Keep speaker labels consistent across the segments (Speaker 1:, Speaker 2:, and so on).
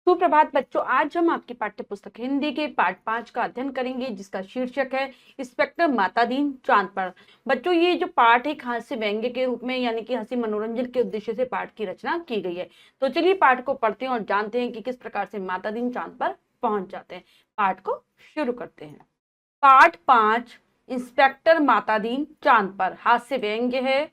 Speaker 1: सुप्रभात बच्चों, आज हम आपकी पाठ्य पुस्तक हिंदी के पाठ 5 का अध्ययन करेंगे, जिसका शीर्षक है इंस्पेक्टर मातादीन चांद पर। बच्चों, ये जो पाठ है हास्य व्यंग्य के रूप में यानी कि हंसी मनोरंजन के उद्देश्य से पाठ की रचना की गई है। तो चलिए पाठ को पढ़ते हैं और जानते हैं कि किस प्रकार से मातादीन चांद पर पहुंच जाते हैं। पाठ को शुरू करते हैं। पाठ 5, इंस्पेक्टर मातादीन चांद पर, हास्य व्यंग्य है।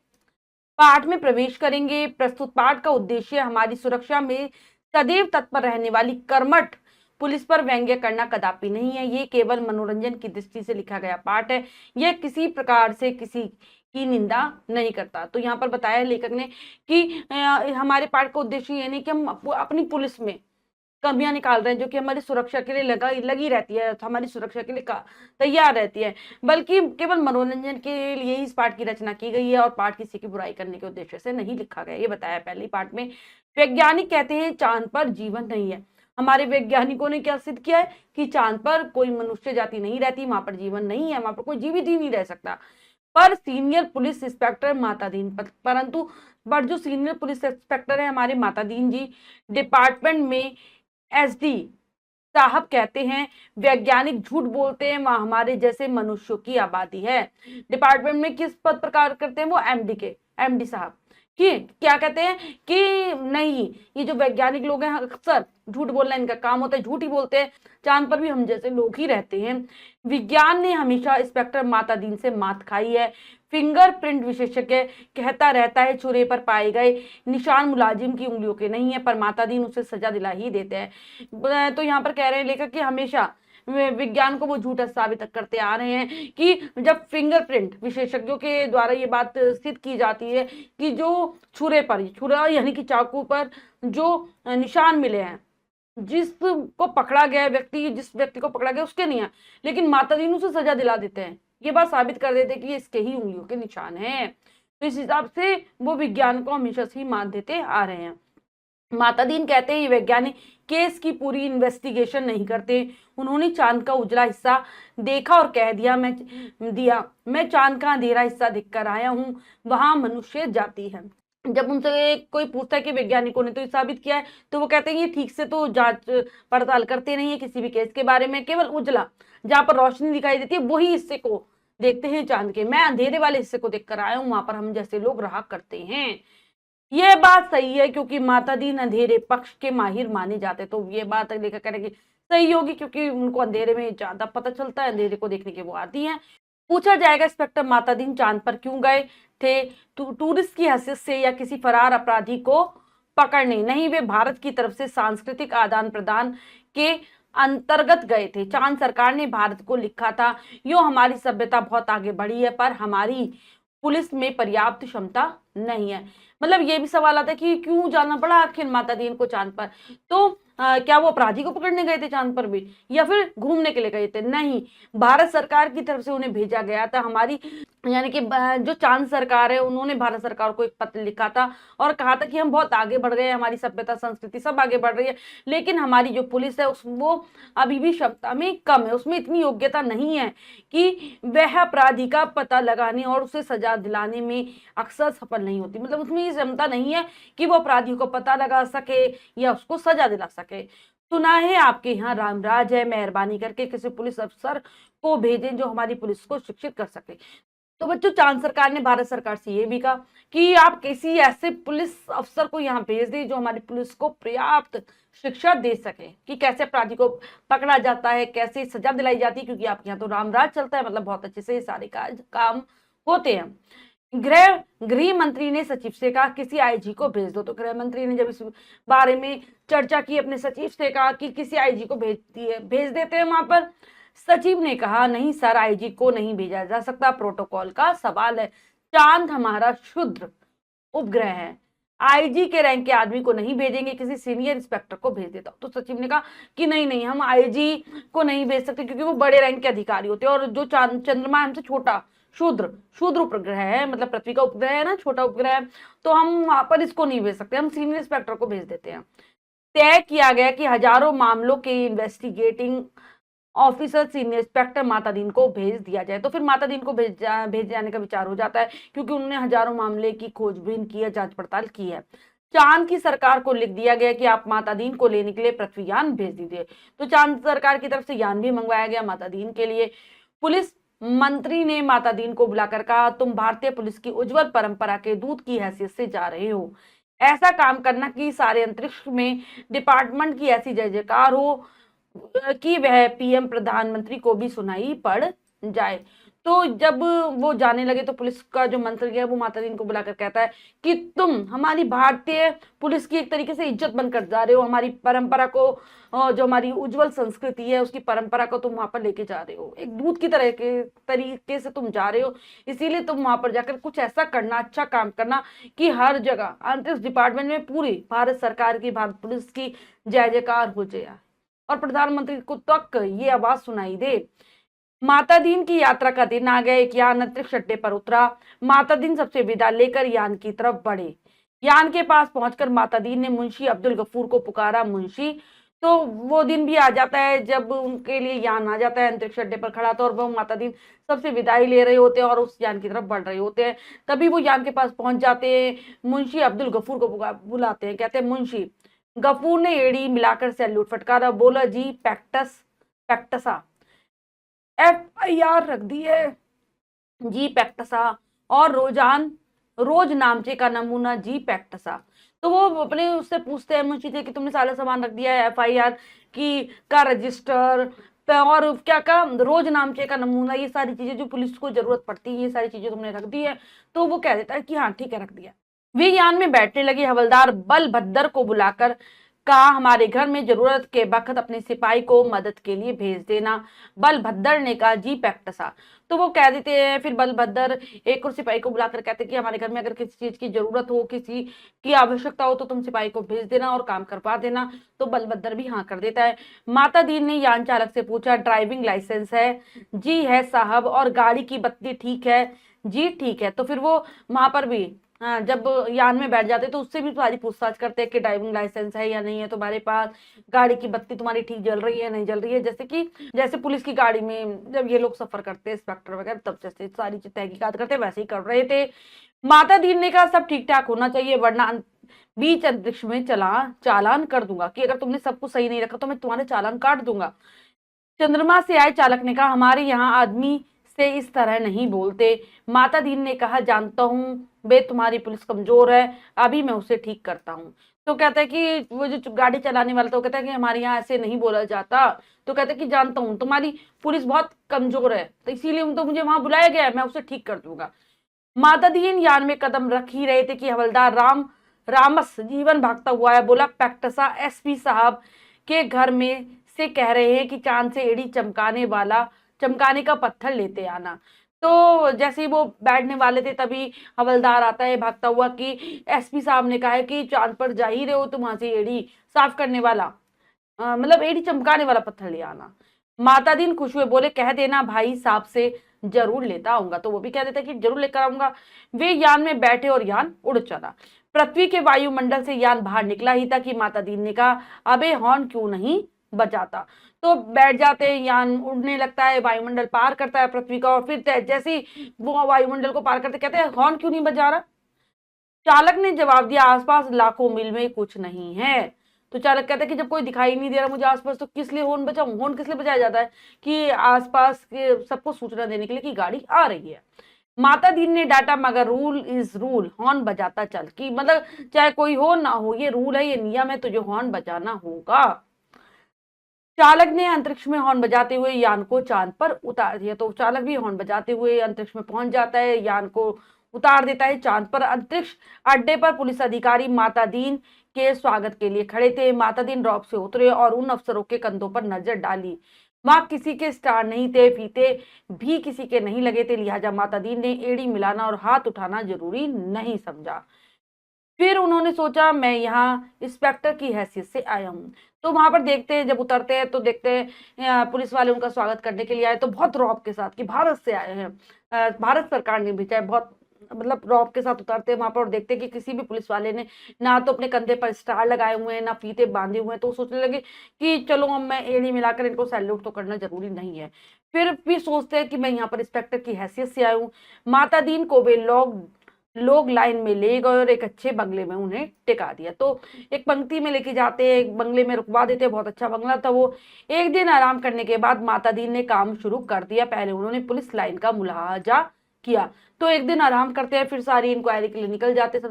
Speaker 1: पाठ में प्रवेश करेंगे। प्रस्तुत पाठ का उद्देश्य हमारी सुरक्षा में सदैव तत्पर रहने वाली कर्मठ पुलिस पर व्यंग्य करना कदापि नहीं है। ये केवल मनोरंजन की दृष्टि से लिखा गया पाठ है। यह किसी प्रकार से किसी की निंदा नहीं करता। तो यहाँ पर बताया लेखक ने कि हमारे पाठ का उद्देश्य ये नहीं कि हम अपनी पुलिस में कमियां निकाल रहे हैं, जो कि हमारी सुरक्षा के लिए लगी रहती है, तो हमारी सुरक्षा के लिए तैयार रहती है, बल्कि केवल मनोरंजन के लिए ही इस पाठ की रचना की गई है और पाठ किसी की बुराई करने के उद्देश्य से नहीं लिखा गया। ये बताया पहले पाठ में। वैज्ञानिक कहते हैं चांद पर जीवन नहीं है। हमारे वैज्ञानिकों ने क्या सिद्ध किया है कि चांद पर कोई मनुष्य जाति नहीं रहती, वहां पर जीवन नहीं है, वहां पर कोई जीवित ही नहीं रह सकता। पर सीनियर पुलिस इंस्पेक्टर मातादीन परंतु पर जो सीनियर पुलिस इंस्पेक्टर है हमारे मातादीन जी, डिपार्टमेंट में एसडी साहब कहते हैं वैज्ञानिक झूठ बोलते हैं, वहां हमारे जैसे मनुष्यों की आबादी है। डिपार्टमेंट में किस पद पर कार्य करते हैं वो एमडी साहब कि क्या कहते हैं कि नहीं, ये जो वैज्ञानिक लोग हैं अक्सर झूठ बोलना इनका काम होता है, झूठ ही बोलते हैं। चांद पर भी हम जैसे लोग ही रहते हैं। विज्ञान ने हमेशा इंस्पेक्टर मातादीन से मात खाई है। फिंगरप्रिंट विशेषज्ञ कहता रहता है छुरे पर पाए गए निशान मुलाजिम की उंगलियों के नहीं है, पर मातादीन उसे सजा दिला ही देते हैं। तो यहाँ पर कह रहे हैं लेखक कि हमेशा विज्ञान को वो झूठा साबित करते आ रहे हैं कि जब फिंगरप्रिंट विशेषज्ञों के द्वारा ये बात सिद्ध की जाती है कि जो छुरा यानी कि चाकू पर जो निशान मिले हैं, जिस व्यक्ति को पकड़ा गया उसके नहीं है, लेकिन मातादीन उसे सजा दिला देते हैं। ये बात साबित कर देते हैं कि इसके ही उंगलियों के निशान हैं। तो इस हिसाब से वो विज्ञान को हमेशा से ही मान देते आ रहे हैं। मातादीन कहते हैं ये वैज्ञानिक केस की पूरी इन्वेस्टिगेशन नहीं करते। उन्होंने चांद का उजला हिस्सा देखा और कह दिया मैं चांद का अंधेरा हिस्सा देखकर आया हूँ, वहां मनुष्य जाती है। जब उनसे कोई पूछता है कि वैज्ञानिकों ने तो ये साबित किया है, तो वो कहते हैं ये ठीक से तो जांच पड़ताल करते नहीं है किसी भी केस के बारे में। केवल उजला जहां पर रोशनी दिखाई देती है वही हिस्से को देखते हैं चांद के। मैं अंधेरे वाले हिस्से को देखकर आया हूँ, वहां पर हम जैसे लोग रहा करते हैं। यह बात सही है क्योंकि मातादीन अंधेरे पक्ष के माहिर माने जाते। तो ये बात लेकर करेंगे सही होगी क्योंकि उनको अंधेरे में ज्यादा पता चलता है, अंधेरे को देखने के वो आती हैं। पूछा जाएगा इंस्पेक्टर मातादीन चांद पर क्यों गए थे? टूरिस्ट की हैसियत से या किसी फरार अपराधी को पकड़ने? नहीं, वे भारत की तरफ से सांस्कृतिक आदान प्रदान के अंतर्गत गए थे। चांद सरकार ने भारत को लिखा था यो हमारी सभ्यता बहुत आगे बढ़ी है, पर हमारी पुलिस में पर्याप्त क्षमता नहीं है। मतलब ये भी सवाल आता है कि क्यों जाना पड़ा आखिर मातादीन को चांद पर? तो क्या वो अपराधी को पकड़ने गए थे चांद पर भी, या फिर घूमने के लिए गए थे? नहीं, भारत सरकार की तरफ से उन्हें भेजा गया था। हमारी यानी कि जो चांद सरकार है उन्होंने भारत सरकार को एक पत्र लिखा था और कहा था कि हम बहुत आगे बढ़ गए हैं, हमारी सभ्यता संस्कृति सब आगे बढ़ रही है, लेकिन हमारी जो पुलिस है वो अभी भी क्षमता में कम है, उसमें इतनी योग्यता नहीं है कि वह अपराधी का पता लगाने और उसे सजा दिलाने में अक्सर सफल नहीं होती। मतलब उसमें ये क्षमता नहीं है कि वो अपराधी को पता लगा सके या उसको सजा दिला सके। सुना है आपके यहाँ रामराज है, मेहरबानी करके किसी पुलिस अफसर को भेजें जो हमारी पुलिस को शिक्षित कर सके। तो बच्चों, चांद सरकार ने भारत सरकार से ये भी कहा कि आप किसी ऐसे पुलिस अफसर को यहाँ भेज दें जो हमारी पुलिस को पर्याप्त शिक्षा दे सके कि कैसे अपराधी को पकड़ा जाता है, कैसे सजा दिलाई जाती है, क्योंकि आपके यहाँ तो रामराज चलता है, मतलब बहुत अच्छे से ये सारे काम होते हैं। गृह मंत्री ने सचिव से कहा किसी आईजी को भेज दो। तो गृह मंत्री ने जब इस बारे में चर्चा की अपने सचिव से कहा कि किसी आईजी को भेज देते हैं वहां पर। सचिव ने कहा नहीं सर, आईजी को नहीं भेजा जा सकता, प्रोटोकॉल का सवाल है। चांद हमारा क्षुद्र उपग्रह है, आईजी के रैंक के आदमी को नहीं भेजेंगे, किसी सीनियर इंस्पेक्टर को भेज देता हूं। तो सचिव ने कहा कि नहीं, हम आईजी को नहीं भेज सकते क्योंकि वो बड़े रैंक के अधिकारी होते हैं और जो चंद्रमा हमसे छोटा शूद्र उपग्रह है, मतलब पृथ्वी का उपग्रह है ना, छोटा उपग्रह है, तो हम वहां पर इसको नहीं भेज सकते, हम सीनियर इंस्पेक्टर को भेज देते हैं। तय किया गया कि हजारों मामलों के investigating officer senior inspector Matadin को भेज दिया जाए। तो फिर मातादीन को भेज जाने का विचार हो जाता है क्योंकि उन्होंने हजारों मामले की खोजबीन की है, जांच पड़ताल की है। चांद की सरकार को लिख दिया गया कि आप माता दीन को लेने के लिए पृथ्वी यान भेज दीजिए। तो चांद सरकार की तरफ से यान भी मंगवाया गया माता दीन के लिए। पुलिस मंत्री ने माता दीन को बुलाकर कहा, तुम भारतीय पुलिस की उज्जवल परंपरा के दूत की हैसियत से जा रहे हो। ऐसा काम करना कि सारे अंतरिक्ष में डिपार्टमेंट की ऐसी जय जयकार हो कि वह पीएम प्रधानमंत्री को भी सुनाई पड़ जाए। तो जब वो जाने लगे तो पुलिस का जो मंत्री है वो माता दीन को बुलाकर कहता है कि तुम हमारी भारतीय पुलिस की एक तरीके से इज्जत बनकर जा रहे हो, हमारी परंपरा को, जो हमारी उज्जवल संस्कृति है उसकी परंपरा को तुम वहां पर लेके जा रहे हो, एक दूत की तरह के तरीके से तुम जा रहे हो। इसीलिए तुम वहां पर जाकर कुछ ऐसा करना, अच्छा काम करना कि हर जगह अंतरिक्ष डिपार्टमेंट में पूरी भारत सरकार की, भारत पुलिस की जय जयकार हो जाए और प्रधानमंत्री को तक ये आवाज सुनाई दे। माता दीन की यात्रा का दिन आ गया। एक यान अंतरिक्ष अड्डे पर उतरा। माता दीन सबसे विदा लेकर यान की तरफ बढ़े। यान के पास पहुंचकर माता दीन ने मुंशी अब्दुल गफूर को पुकारा। मुंशी, तो वो दिन भी आ जाता है जब उनके लिए यान आ जाता है अंतरिक्ष अड्डे पर खड़ा था और वो माता दीन सबसे विदाई ले रहे होते हैं और उस यान की तरफ बढ़ रहे होते हैं। तभी वो यान के पास पहुंच जाते हैं। मुंशी अब्दुल गफूर को बुलाते हैं, कहते हैं मुंशी। गफूर ने एड़ी मिलाकर सैल्यूट फटकारा, बोला जी पैक्टस पैक्टसा, FIR रख दी है जी पैक्टसा, और रोज नामचे का नमूना जी पैक्टसा। तो वो अपने उससे पूछते हैं मुंशी से कि तुमने सारा सामान रख दिया है, FIR की का रजिस्टर और क्या का रोज नामचे का नमूना, ये सारी चीजें जो पुलिस को जरूरत पड़ती है ये सारी चीजें तुमने रख दी है। तो वो कह देता है कि हाँ ठीक है रख दिया। वे यान में बैठने लगे। हवलदार बलभद्र को बुलाकर कहा, हमारे घर में जरूरत के वक्त अपने सिपाही को मदद के लिए भेज देना। बलभद्र ने कहा, जी पैक्टसा। तो वो कह देते हैं, फिर बलभद्र एक और सिपाही को बुलाकर कहते हैं कि हमारे घर में अगर किसी चीज की जरूरत हो, किसी की आवश्यकता हो तो तुम सिपाही को भेज देना और काम करवा देना। तो बलभद्र भी हाँ कर देता है। माता दीन ने यान चालक से पूछा, ड्राइविंग लाइसेंस है? जी है साहब। और गाड़ी की बत्ती ठीक है? जी ठीक है। तो फिर वो वहां पर भी, हाँ, जब यान में बैठ जाते तो उससे भी तुम्हारी पूछताछ करते हैं कि ड्राइविंग लाइसेंस है या नहीं है तुम्हारे पास, गाड़ी की बत्ती तुम्हारी ठीक जल रही है नहीं जल रही है। जैसे पुलिस की गाड़ी में जब ये लोग सफर करते हैं इंस्पेक्टर वगैरह, तब जैसे सारी तहकीकात करते वैसे ही कर रहे थे। माता दीन ने कहा, सब ठीक ठाक होना चाहिए वरना बीच अंतरिक्ष में चालान कर दूंगा, कि अगर तुमने सब कुछ सही नहीं रखा तो मैं तुम्हारे चालान काट दूंगा। चंद्रमा से आए चालक ने कहा, हमारे यहाँ आदमी से इस तरह नहीं बोलते। माता दीन ने कहा, जानता हूँ बे तुम्हारी पुलिस कमजोर है, अभी मैं उसे ठीक करता हूँ। तो कहता है कि वो जो गाड़ी चलाने वाला था वो कहता है कि हमारे यहाँ ऐसे नहीं बोला जाता। तो कहता है कि जानता हूँ तुम्हारी पुलिस बहुत कमजोर है तो इसीलिए तो मुझे वहां बुलाया गया है, मैं उसे ठीक कर दूंगा। माता दीन यान में कदम रख ही रहे थे कि हवलदार रामस जीवन भागता हुआ है। बोला, पैक्टसा SP साहब के घर में से कह रहे हैं कि चांद से एड़ी चमकाने का पत्थर लेते आना। तो जैसे ही वो बैठने वाले थे तभी हवलदार आता है भागता हुआ कि SP साहब ने कहा है कि चांद पर जा ही रहे हो तुम, वहां से एड़ी साफ करने वाला, मतलब एड़ी चमकाने वाला पत्थर ले आना। माता दीन खुश हुए, बोले, कह देना भाई साहब से जरूर लेता आऊंगा। तो वो भी कह देता कि जरूर लेकर आऊंगा। वे यान में बैठे और यान उड़ चला। पृथ्वी के वायुमंडल से यान बाहर निकला ही था कि माता दीन ने कहा, अबे हॉर्न क्यों नहीं बजाता। तो बैठ जाते हैं, यान उड़ने लगता है, वायुमंडल पार करता है पृथ्वी का, और फिर जैसे ही वो वायुमंडल को पार करते कहते हैं, हॉर्न क्यों नहीं बजा रहा। चालक ने जवाब दिया, आसपास लाखों मील में कुछ नहीं है। तो चालक कहता है कि जब कोई दिखाई नहीं दे रहा मुझे आसपास तो किस लिए हॉर्न बजाऊं। हॉर्न किस लिए बजाया जाता है कि आसपास के सबको सूचना देने के लिए कि गाड़ी आ रही है। माता दीन ने डांटा, मगर रूल इज रूल, हॉर्न बजाता चल, कि मतलब चाहे कोई हो ना हो ये रूल है, ये नियम है, तुझे हॉर्न बजाना होगा। चालक ने अंतरिक्ष में हॉर्न बजाते हुए यान को चांद पर उतार दिया। तो चालक भी हॉर्न बजाते हुए अंतरिक्ष में पहुंच जाता है, यान को उतार देता है चांद पर। अंतरिक्ष अड्डे पर पुलिस अधिकारी माता दीन के स्वागत के लिए खड़े थे। माता दीन रॉक से उतरे और उन अफसरों के कंधों पर नजर डाली। वहां किसी के स्टार नहीं थे, फीते भी किसी के नहीं लगे थे, लिहाजा माता दीन ने एड़ी मिलाना और हाथ उठाना जरूरी नहीं समझा। फिर उन्होंने सोचा, मैं यहाँ इंस्पेक्टर की हैसियत से आया हूँ। तो वहां पर देखते हैं, जब उतरते हैं तो देखते हैं पुलिस वाले उनका स्वागत करने के लिए आए, तो बहुत रौब के साथ कि भारत से आए हैं, भारत सरकार ने भेजा है, बहुत मतलब रौब के साथ उतरते हैं वहां पर और देखते हैं कि किसी भी पुलिस वाले ने ना तो अपने कंधे पर स्टार लगाए हुए हैं ना फीते बांधे हुए हैं। तो सोचने लगे कि चलो अब मैं एड़ी मिलाकर इनको सैल्यूट तो करना जरूरी नहीं है। फिर भी सोचते हैं कि मैं यहाँ पर इंस्पेक्टर की हैसियत से आया हूँ। माता दीन को वे लोग लोग लाइन में ले गए और एक अच्छे बंगले में उन्हें टिका दिया। तो एक पंक्ति में लेके जाते, एक बंगले में रुकवा देते, बहुत अच्छा बंगला था वो। एक दिन आराम करने के बाद माता दी ने काम शुरू कर दिया। पहले उन्होंने पुलिस लाइन का मुलाहाजा किया। तो एक दिन आराम करते हैं, फिर सारी इंक्वायरी के लिए निकल जाते हैं।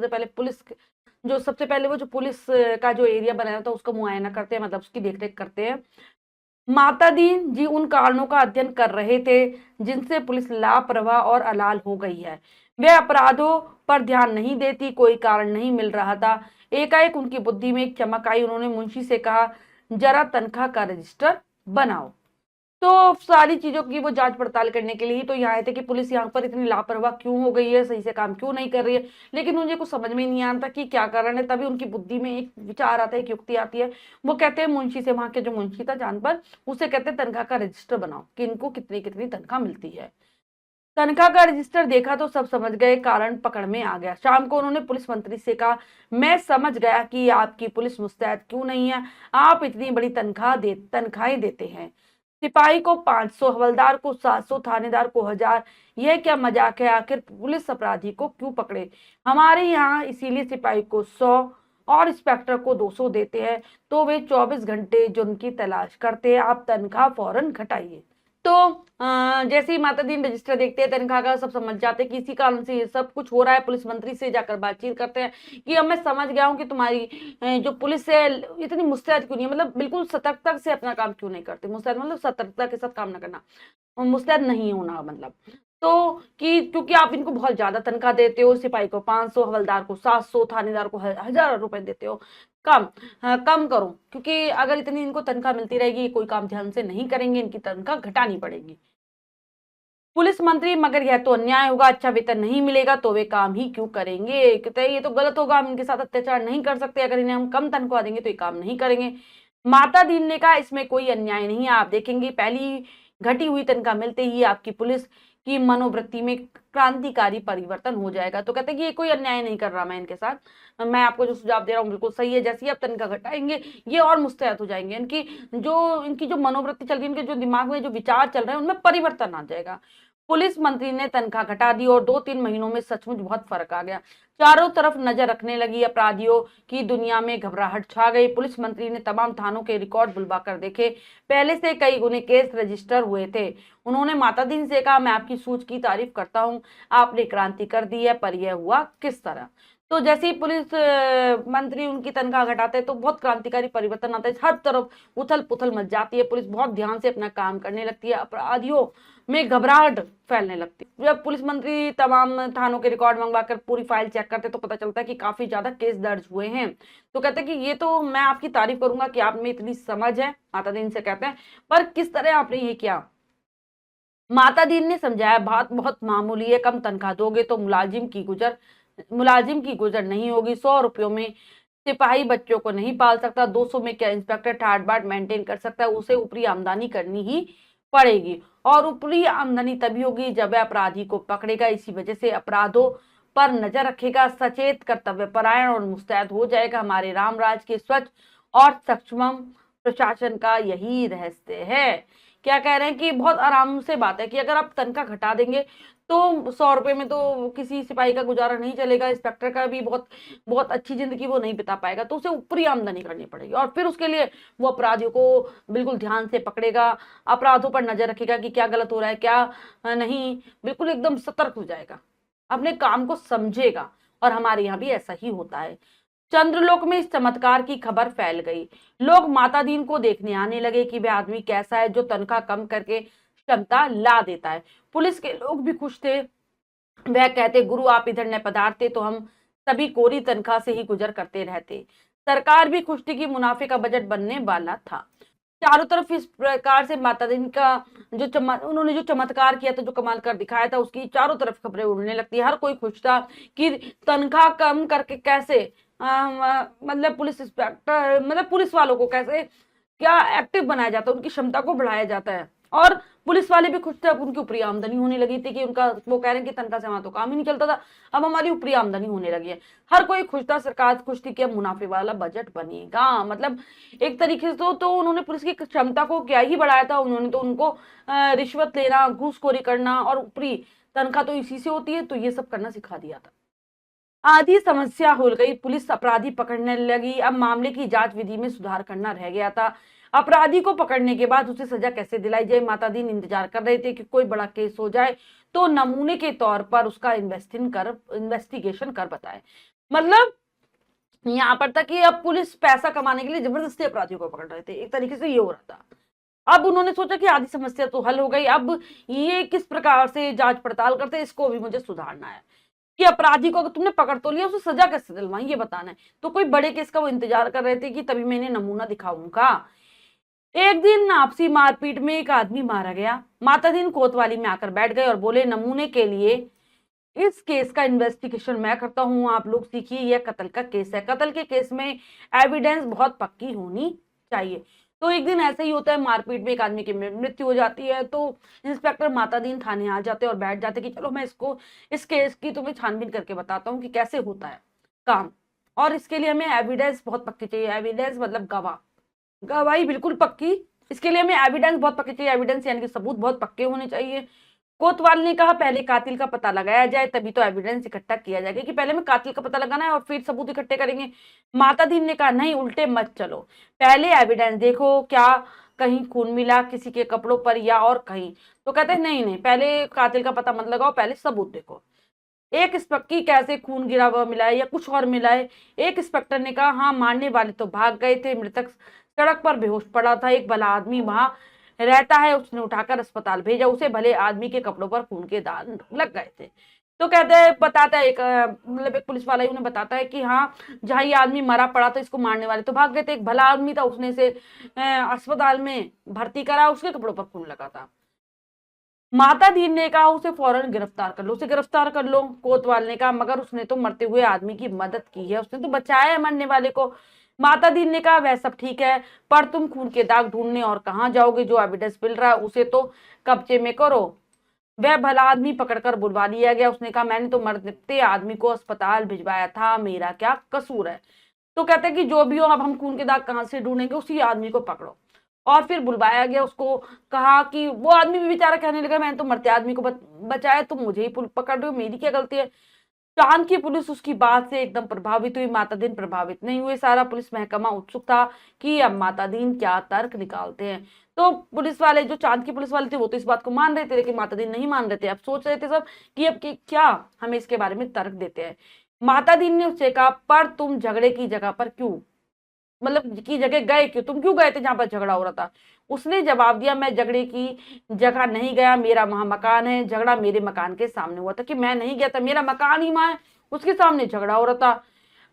Speaker 1: सबसे पहले वो जो पुलिस का जो एरिया बनाया था उसका मुआयना करते हैं, मतलब उसकी देखरेख करते हैं। माता दी जी उन कारणों का अध्ययन कर रहे थे जिनसे पुलिस लापरवाह और अलाल हो गई है। वे अपराधों पर ध्यान नहीं देती, कोई कारण नहीं मिल रहा था। एकाएक उनकी बुद्धि में एक चमक आई। उन्होंने मुंशी से कहा, जरा तनख्वाह का रजिस्टर बनाओ। तो सारी चीजों की वो जांच पड़ताल करने के लिए ही तो यहाँ आए थे कि पुलिस यहाँ पर इतनी लापरवाह क्यों हो गई है, सही से काम क्यों नहीं कर रही है। लेकिन मुझे कुछ समझ में नहीं आता कि क्या कारण है। तभी उनकी बुद्धि में एक विचार आता है, एक युक्ति आती है। वो कहते हैं मुंशी से, वहां के जो मुंशी था जान पर, उसे कहते हैं तनख्वाह का रजिस्टर बनाओ कि इनको कितनी कितनी तनख्वाह मिलती है। तनख्वाह का रजिस्टर देखा तो सब समझ गए, कारण पकड़ में आ गया। शाम को उन्होंने पुलिस मंत्री से कहा, मैं समझ गया कि आपकी पुलिस मुस्तैद क्यों नहीं है। आप इतनी बड़ी तनख्वाहें देते हैं। सिपाही को 500, हवलदार को 700, थानेदार को 1000। यह क्या मजाक है? आखिर पुलिस अपराधी को क्यों पकड़े? हमारे यहाँ इसीलिए सिपाही को 100 और इंस्पेक्टर को 200 देते हैं। तो वे 24 घंटे जुर्म की तलाश करते हैं। आप तनख्वाह फौरन घटाइए। तो जैसे ही माता दी रजिस्टर देखते हैं तनख्वाह का, सब समझ जाते हैं कि इसी कारण से ये सब कुछ हो रहा है। पुलिस मंत्री से जाकर बातचीत करते हैं कि अब मैं समझ गया हूँ कि तुम्हारी जो पुलिस है इतनी मुस्तैद क्यों नहीं है, मतलब बिल्कुल सतर्कता से अपना काम क्यों नहीं करती। मुस्तैद मतलब सतर्कता के साथ काम न करना, मुस्तैद नहीं होना मतलब। तो कि क्योंकि आप इनको बहुत ज्यादा तनख्वाह देते हो, सिपाही को 500, हवलदार को 700, थानेदार को 1000 रुपए देते हो। कम करो, क्योंकि अगर इतनी इनको तनख्वाह मिलती रहेगी कोई काम ध्यान से नहीं करेंगे, इनकी तनख्वाह घटानी पड़ेगी। पुलिस मंत्री, मगर यह तो अन्याय होगा, अच्छा वेतन नहीं मिलेगा तो वे काम ही क्यों करेंगे? कहते हैं ये तो गलत होगा, हम इनके साथ अत्याचार नहीं कर सकते। अगर इन्हें हम कम तनख्वाह देंगे तो ये काम नहीं करेंगे। माता दीन ने कहा, इसमें कोई अन्याय नहीं है। आप देखेंगे पहली घटी हुई तनख्वाह मिलते ही आपकी पुलिस की मनोवृत्ति में क्रांतिकारी परिवर्तन हो जाएगा। तो कहते हैं कि ये कोई अन्याय नहीं कर रहा मैं इनके साथ, मैं आपको जो सुझाव दे रहा हूँ बिल्कुल सही है। जैसे ही आप तनख्वाह घटाएंगे ये और मुस्तैद हो जाएंगे। इनकी जो मनोवृत्ति चल रही है, इनके जो दिमाग में जो विचार चल रहे हैं उनमें परिवर्तन आ जाएगा। पुलिस मंत्री ने तनख्वाह घटा दी और 2-3 महीनों में सचमुच बहुत फर्क आ गया। चारों तरफ नजर रखने लगी, अपराधियों की दुनिया में घबराहट छा गई। पुलिस मंत्री ने तमाम थानों के रिकॉर्ड बुलवा कर देखे, पहले से कई गुने केस रजिस्टर हुए थे। उन्होंने माता दी से कहा, मैं आपकी सूझ की तारीफ करता हूँ, आपने क्रांति कर दी है, पर यह हुआ किस तरह? तो जैसे ही पुलिस मंत्री उनकी तनख्वाह घटाते हैं तो बहुत क्रांतिकारी परिवर्तन आता है। हर तरफ उथल पुथल मच जाती है, पुलिस बहुत ध्यान से अपना काम करने लगती है, अपराधियों में घबराहट फैलने लगती है। जब पुलिस मंत्री तमाम थानों के रिकॉर्ड मंगवाकर पूरी फाइल चेक करते तो पता चलता है कि काफी ज्यादा केस दर्ज हुए हैं। तो कहते हैं कि ये तो मैं आपकी तारीफ करूंगा कि आप में इतनी समझ है। माता दी से कहते हैं, पर किस तरह आपने ये किया? माता दी ने समझाया, बात बहुत मामूली है, कम तनख्वाह दोगे तो मुलाजिम की गुजर नहीं होगी। 100 रुपयों में सिपाही बच्चों को नहीं पाल सकता, 200 में क्या इंस्पेक्टर ठाट बाट मेंटेन कर सकता है? उसे ऊपरी आमदनी करनी ही पड़ेगी, और ऊपरी आमदनी तभी होगी जब वह अपराधी को पकड़ेगा। इसी वजह से अपराधों पर नजर रखेगा, सचेत, कर्तव्य परायण और मुस्तैद हो जाएगा। हमारे रामराज के स्वच्छ और सक्षम प्रशासन का यही रहस्य है। क्या कह रहे हैं कि बहुत आराम से बात है कि अगर आप तनख्वाह घटा देंगे तो 100 रुपए में तो किसी सिपाही का गुजारा नहीं चलेगा, इंस्पेक्टर का भी बहुत बहुत अच्छी जिंदगी वो नहीं बिता पाएगा। तो उसे ऊपरी आमदनी करनी पड़ेगी, और फिर उसके लिए वो अपराधियों को बिल्कुल ध्यान से पकड़ेगा, अपराधों पर नजर रखेगा कि क्या गलत हो रहा है क्या नहीं, बिल्कुल एकदम सतर्क हो जाएगा, अपने काम को समझेगा। और हमारे यहाँ भी ऐसा ही होता है। चंद्रलोक में इस चमत्कार की खबर फैल गई। लोग माता दीन को देखने आने लगे कि वह आदमी कैसा है जो तनख्वाह कम करके क्षमता ला देता है। पुलिस के लोग भी खुश थे। वह कहते, गुरु आप इधर न पधारते तो हम सभी कोरी तनख्वाह से ही गुजर करते रहते। सरकार भी खुश थी कि मुनाफे का बजट बनने वाला था। चारों तरफ इस प्रकार से माता दी का उन्होंने जो चमत्कार किया था, जो कमाल कर दिखाया था, उसकी चारों तरफ खबरें उड़ने लगती है। हर कोई खुश था कि तनख्वाह कम करके कैसे मतलब पुलिस इंस्पेक्टर, मतलब पुलिस वालों को कैसे क्या एक्टिव बनाया जाता है, उनकी क्षमता को बढ़ाया जाता है। और पुलिस वाले भी खुश थे, अब उनकी ऊपरी आमदनी होने लगी थी कि उनका, वो कह रहे हैं कि तनख्वाह से हमारा तो काम ही नहीं चलता था, अब हमारी ऊपरी आमदनी होने लगी है। हर कोई खुश था, सरकार खुश थी कि अब मुनाफे वाला बजट बनेगा। मतलब एक तरीके से तो उन्होंने पुलिस की क्षमता को क्या ही बढ़ाया था। उन्होंने तो उनको रिश्वत लेना, घूसखोरी करना और ऊपरी तनख्वाह तो इसी से होती है, तो ये सब करना सिखा दिया था। आधी समस्या हो गई, पुलिस अपराधी पकड़ने लगी। अब मामले की जांच विधि में सुधार करना रह गया था। अपराधी को पकड़ने के बाद उसे सजा कैसे दिलाई जाए, मातादीन इंतजार कर रहे थे कि कोई बड़ा केस हो जाए तो नमूने के तौर पर उसका इन्वेस्टिगेशन कर बताए। मतलब यहाँ पर था कि अब पुलिस पैसा कमाने के लिए जबरदस्ती अपराधियों को पकड़ रहे थे, एक तरीके से ये हो रहा था। अब उन्होंने सोचा कि आधी समस्या तो हल हो गई, अब ये किस प्रकार से जांच पड़ताल करते, इसको भी मुझे सुधारना है कि अपराधी को अगर तुमने पकड़ तो लिया, उसे सजा कैसे दिलवाएं ये बताना है। तो कोई बड़े केस का वो इंतजार कर रहे थे कि तभी मैं इन्हें नमूना दिखाऊंगा। एक दिन आपसी मारपीट में एक आदमी मारा गया। मातादीन कोतवाली में आकर बैठ गए और बोले, नमूने के लिए इस केस का इन्वेस्टिगेशन मैं करता हूं, आप लोग सीखिए। यह कत्ल का केस है, कत्ल के केस में एविडेंस बहुत पक्की होनी चाहिए। तो एक दिन ऐसे ही होता है, मारपीट में एक आदमी की मृत्यु हो जाती है। तो इंस्पेक्टर मातादीन थाने आ जाते और बैठ जाते कि चलो मैं इस केस की तुम्हें छानबीन करके बताता हूँ कि कैसे होता है काम, और इसके लिए हमें एविडेंस बहुत पक्की चाहिए। एविडेंस मतलब गवाही बिल्कुल पक्की। इसके लिए हमें एविडेंस बहुत पक्के चाहिए, एविडेंस यानी कि सबूत बहुत पक्के होने चाहिए। कोतवाल ने कहा, पहले कातिल का पता लगाया जाए, तभी तो एविडेंस इकट्ठा किया जाएगा, कि पहले में कातिल का पता लगाना है और फिर सबूत इकट्ठे करेंगे। मातादीन ने कहा, नहीं, उल्टे मत चलो, पहले एविडेंस देखो, क्या कहीं खून मिला किसी के कपड़ों पर या और कहीं। तो कहते हैं नहीं नहीं, पहले कातिल का पता मत लगाओ, पहले सबूत देखो। एक इंस्पेक्टर कैसे खून गिरा हुआ मिला है या कुछ और मिला है। एक इंस्पेक्टर ने कहा, हाँ, मारने वाले तो भाग गए थे, मृतक सड़क पर बेहोश पड़ा था, एक भला आदमी वहां रहता है, उसने उठाकर अस्पताल भेजा, उसे भले आदमी के कपड़ों पर खून के दाग लग गए थे। तो कहते हैं, बताता है मतलब एक पुलिस वाला ही उन्हें बताता है कि हाँ, जहाँ ये आदमी मरा पड़ा था, इसको मारने वाले तो भाग गए थे, एक भला आदमी था, उसने इसे अस्पताल में भर्ती करा, उसके कपड़ों पर खून लगा था। मातादीन ने कहा, उसे फौरन गिरफ्तार कर लो, उसे गिरफ्तार कर लो। कोतवाल ने कहा, मगर उसने तो मरते हुए आदमी की मदद की है, उसने तो बचाया है मरने वाले को। मातादीन ने कहा, वह सब ठीक है, पर तुम खून के दाग ढूंढने और कहाँ जाओगे, जो एविडेंस मिल रहा है उसे तो कब्जे में करो। वह भला आदमी पकड़कर बुलवा लिया गया। उसने कहा, मैंने तो मरते आदमी को अस्पताल भिजवाया था, मेरा क्या कसूर है। तो कहते हैं कि जो भी हो, अब हम खून के दाग कहाँ से ढूंढेंगे, उसी आदमी को पकड़ो। और फिर बुलवाया गया उसको। कहा कि वो आदमी भी बेचारा कहने लगा, मैंने तो मरते आदमी को बचाया, तुम मुझे ही पकड़ रहे हो, मेरी क्या गलती है। चांद की पुलिस उसकी बात से एकदम प्रभावित हुई, मातादीन प्रभावित नहीं हुए। सारा पुलिस महकमा उत्सुक था कि अब मातादीन क्या तर्क निकालते हैं। तो पुलिस वाले, जो चांद की पुलिस वाले थे, वो तो इस बात को मान रहे थे, लेकिन मातादीन नहीं मान रहे थे। अब सोच रहे थे सब कि अब क्या हमें इसके बारे में तर्क देते हैं। मातादीन ने उससे कहा, पर तुम झगड़े की जगह पर क्यों, मतलब की जगह गए क्यों, तुम क्यों गए थे जहां पर झगड़ा हो रहा था। उसने जवाब दिया, मैं झगड़े की जगह नहीं गया, मेरा वहां मकान है, झगड़ा मेरे मकान के सामने हुआ था। कि मैं नहीं गया था, मेरा मकान ही वहां है, उसके सामने झगड़ा हो रहा था।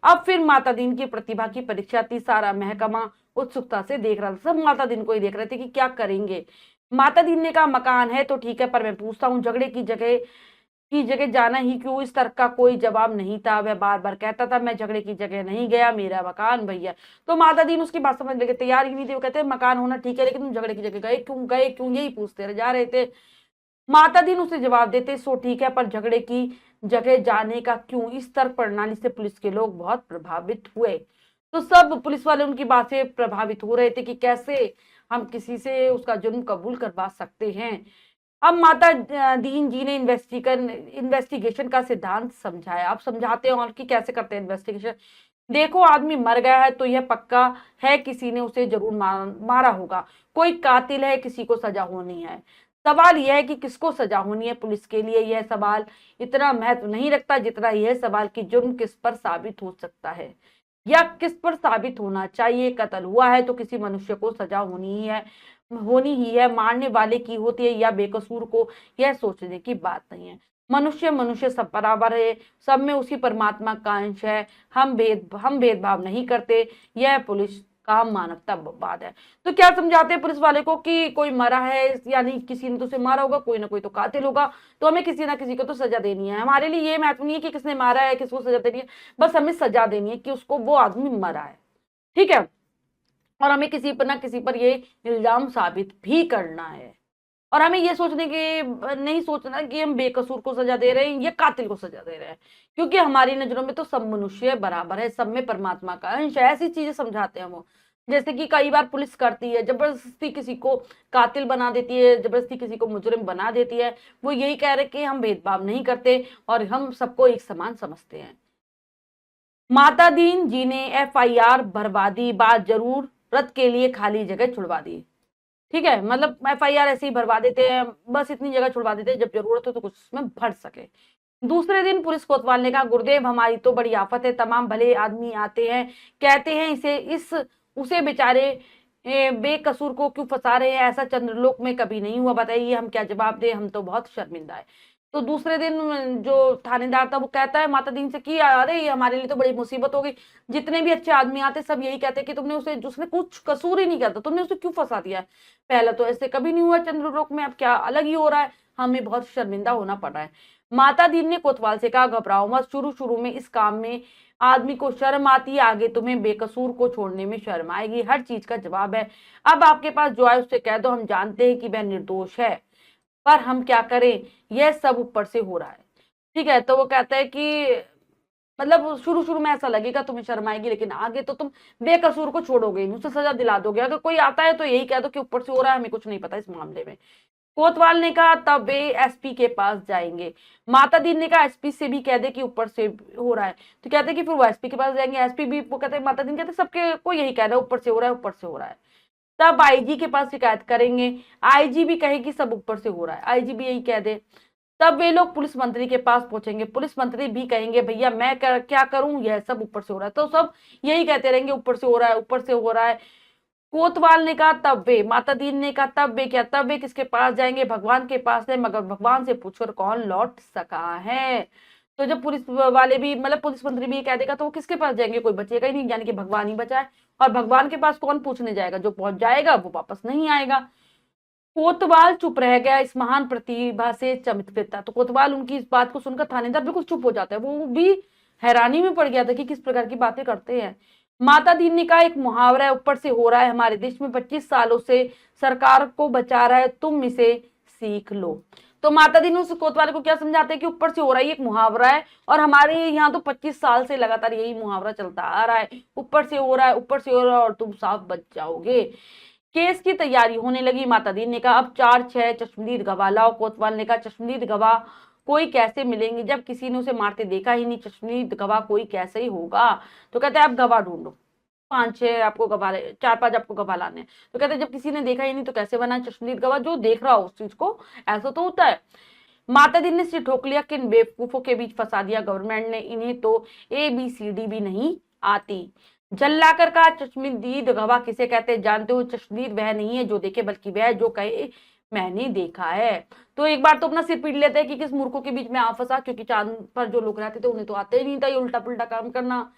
Speaker 1: अब फिर मातादीन की प्रतिभा की परीक्षा थी। सारा महकमा उत्सुकता से देख रहा था, सब मातादीन को ही देख रहे थे कि क्या करेंगे। मातादीन ने कहा, मकान है तो ठीक है, पर मैं पूछता हूँ, झगड़े की जगह जाना ही क्यों। इस तर्क का कोई जवाब नहीं था। वह बार बार कहता था, मैं झगड़े की जगह नहीं गया, मेरा मकान भैया। तो मातादीन उसकी बात समझने के तैयार ही नहीं थे। वो कहते, मकान होना ठीक है, लेकिन तुम झगड़े की जगह गए क्यों, यही पूछते रह जा रहे थे। मातादीन उसे जवाब देते, सो ठीक है, पर झगड़े की जगह जाने का क्यों। इस तर्क प्रणाली से पुलिस के लोग बहुत प्रभावित हुए। तो सब पुलिस वाले उनकी बात से प्रभावित हो रहे थे कि कैसे हम किसी से उसका जुर्म कबूल करवा सकते हैं। अब माता दीन जी ने इन्वेस्टिगेशन का सिद्धांत समझाया। अब समझाते हैं और कि कैसे करते हैं इन्वेस्टिगेशन। देखो, आदमी मर गया है तो यह पक्का है किसी ने उसे जरूर मारा होगा। कोई कातिल है, किसी को सजा होनी है। सवाल यह है कि किसको सजा होनी है। पुलिस के लिए यह सवाल इतना महत्व नहीं रखता जितना यह सवाल कि जुर्म किस पर साबित हो सकता है या किस पर साबित होना चाहिए। कत्ल हुआ है तो किसी मनुष्य को सजा होनी ही है, मारने वाले की होती है या बेकसूर को, यह सोचने की बात नहीं है। मनुष्य सब बराबर है, सब में उसी परमात्मा का अंश है। हम भेदभाव नहीं करते। यह पुलिस का मानवतावाद है। तो क्या समझाते हैं पुलिस वाले को कि कोई मरा है, यानी किसी ने तो उसे मारा होगा, कोई ना कोई तो कातिल होगा, तो हमें किसी ना किसी को तो सजा देनी है। हमारे लिए ये महत्व नहीं है कि किसने मारा है, किसको सजा देनी है, बस हमें सजा देनी है कि उसको वो आदमी मरा है। ठीक है, और हमें किसी पर ना किसी पर ये इल्जाम साबित भी करना है। और हमें ये सोचने के नहीं सोचना कि हम बेकसूर को सजा दे रहे हैं या कातिल को सजा दे रहे हैं, क्योंकि हमारी नजरों में तो सब मनुष्य बराबर है, सब में परमात्मा का अंश है। ऐसी चीजें समझाते हैं वो। जैसे कि कई बार पुलिस करती है, जबरदस्ती किसी को कातिल बना देती है, जबरदस्ती किसी को मुजरिम बना देती है। वो यही कह रहे कि हम भेदभाव नहीं करते और हम सबको एक समान समझते हैं। माता दीन जी ने FIR भरवा दी, बात जरूरत के लिए खाली जगह छुड़वा दी। ठीक है, मतलब FIR ऐसे ही भरवा देते हैं, बस इतनी जगह छुड़वा देते हैं, जब जरूरत हो तो कुछ उसमें भर सके। दूसरे दिन पुलिस कोतवाल ने कहा, गुरुदेव हमारी तो बड़ी आफत है, तमाम भले आदमी आते हैं, कहते हैं इसे इस उसे बेचारे बेकसूर को क्यों फंसा रहे हैं, ऐसा चंद्रलोक में कभी नहीं हुआ, बताइए हम क्या जवाब दें, हम तो बहुत शर्मिंदा है। तो दूसरे दिन जो थानेदार था वो कहता है माता दीन से कि अरे ये हमारे लिए तो बड़ी मुसीबत हो गई, जितने भी अच्छे आदमी आते सब यही कहते कि तुमने उसे, उसने कुछ कसूर ही नहीं करता, तुमने उसे क्यों फंसा दिया है, पहले तो ऐसे कभी नहीं हुआ चंद्रलोक में, अब क्या अलग ही हो रहा है, हमें बहुत शर्मिंदा होना पड़ रहा है। माता दीन ने कोतवाल से कहा, घबराओ मत, शुरू शुरू में इस काम में आदमी को शर्म आती है, आगे तुम्हें बेकसूर को छोड़ने में शर्म आएगी, हर चीज का जवाब है, अब आपके पास जो है उससे कह दो, हम जानते हैं कि वह निर्दोष है, पर हम क्या करें, यह सब ऊपर से हो रहा है। ठीक है, तो वो कहता है कि मतलब शुरू शुरू में ऐसा लगेगा तुम्हें शर्म आएगी, लेकिन आगे तो तुम बेकसूर को छोड़ोगे, उसे सजा दिला दोगे, अगर कोई आता है तो यही कह दो कि ऊपर से हो रहा है, हमें कुछ नहीं पता इस मामले में। कोतवाल ने कहा, तब वे SP के पास जाएंगे। माता दीन ने कहा, SP से भी कह दे कि ऊपर से हो रहा है। तो कहते हैं कि फिर वो SP के पास जाएंगे, SP भी, वो कहते हैं, माता दीन कहते हैं सबके को यही कह रहा है ऊपर से हो रहा है, ऊपर से हो रहा है। तब IG के पास शिकायत करेंगे, IG भी कहे कि सब ऊपर से हो रहा है, IG भी यही कह दे। तब वे लोग पुलिस मंत्री के पास पहुंचेंगे, पुलिस मंत्री भी कहेंगे भैया मैं क्या करूं, यह सब ऊपर से हो रहा है, तो सब यही कहते रहेंगे ऊपर से हो रहा है, ऊपर से हो रहा है। कोतवाल ने कहा, तब वे, माता दीन ने कहा, तब वे क्या, तब वे किसके पास जाएंगे, भगवान के पास है, मगर भगवान से पूछकर कौन लौट सका है। तो जब पुलिस वाले भी, मतलब पुलिस मंत्री भी कह देगा, तो वो किसके पास जाएंगे, कोई बचेगा ही नहीं, यानी कि भगवान ही बचा है, और भगवान के पास कौन पूछने जाएगा, जो पहुंच जाएगा वो वापस नहीं आएगा। कोतवाल चुप रह गया, इस महान प्रतिभा से चमत्कृत था। तो कोतवाल उनकी इस बात को सुनकर थानेदार बिल्कुल चुप हो जाता है, वो भी हैरानी में पड़ गया था कि किस प्रकार की बातें करते हैं। माता दीन ने कहा, एक मुहावरा है, ऊपर से हो रहा है, हमारे देश में 25 सालों से सरकार को बचा रहा है, तुम इसे सीख लो। तो माता दीन उस कोतवाल को क्या समझाते हैं कि ऊपर से हो रहा है, एक मुहावरा है, और हमारे यहाँ तो 25 साल से लगातार यही मुहावरा चलता आ रहा है, ऊपर से हो रहा है, ऊपर से हो रहा है, और तुम साफ बच जाओगे। केस की तैयारी होने लगी। माता दीन ने कहा, अब 4-6 चश्मदीद गवाह लाओ। कोतवाल ने कहा, चश्मदीद गवाह कोई कैसे मिलेंगे, जब किसी ने उसे मारते देखा ही नहीं, चश्मदीद गवाह कोई कैसे ही होगा। तो कहते हैं आप गवाह ढूंढो, 5-6 आपको गवाह, 4-5 आपको गवाह लाने हैं। तो कहते हैं जब किसी ने देखा ही नहीं तो कैसे बना चश्मदीद गवाह, जो देख रहा हो उस चीज को, ऐसा तो होता है। माता दीन ने सिर ठोक लिया कि इन बेवकूफों के बीच फंसा दिया गवर्नमेंट ने, इन्हें तो ABCD भी नहीं आती। जल्लाकर कहा, चश्मदीद गवाह किसे कहते हैं जानते हो, चश्मदीद वह नहीं है जो देखे, बल्कि वह जो कहे मैंने देखा है। तो एक बार तो अपना सिर पीट लेते हैं कि किस मूर्खों के बीच में आ फंसा, क्योंकि चांद पर जो लोग रहते थे उन्हें तो आते ही नहीं था ये उल्टा पुल्टा काम करना,